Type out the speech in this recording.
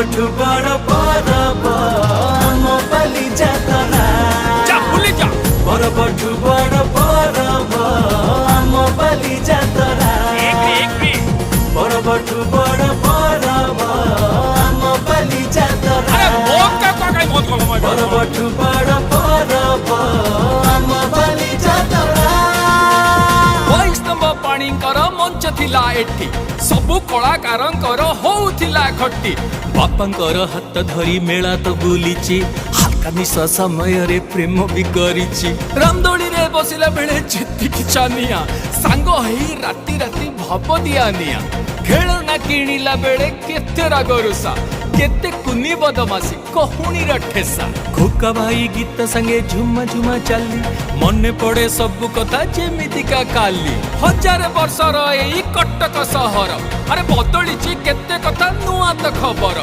पर्वठु बड़ परब आम बाली जातरा जा भूली जा पर्वठु बड़ परब आम बाली जातरा पर्वठु बड़ परब आम बाली जातरा अरे मोक का काई मोत को मत पर्वठु बड़ परब आम बाली जातरा वैष्णव पाणीकर मंच थिला एठी सबु कलाकारंकर होउथिला खट्टी बापांकर हाथ धरी मेला तो बुलीची हल्का निशा समय रे प्रेम भी करिची रामदोली रे बसिला बेले जेतिकी चानिया सांग हेई राती राती भाप दिया निया खेलना किणिला बेले केते रागरुसा केते कुनी बदमासी कहुनी ठेसा खोका भाई गीत संगे झुमा झुमा चली मने पड़े सब कथा जेमितिका काली हजार वर्षर एई कटक सहर अरे बदलिची केते कथा नुआ तो खबर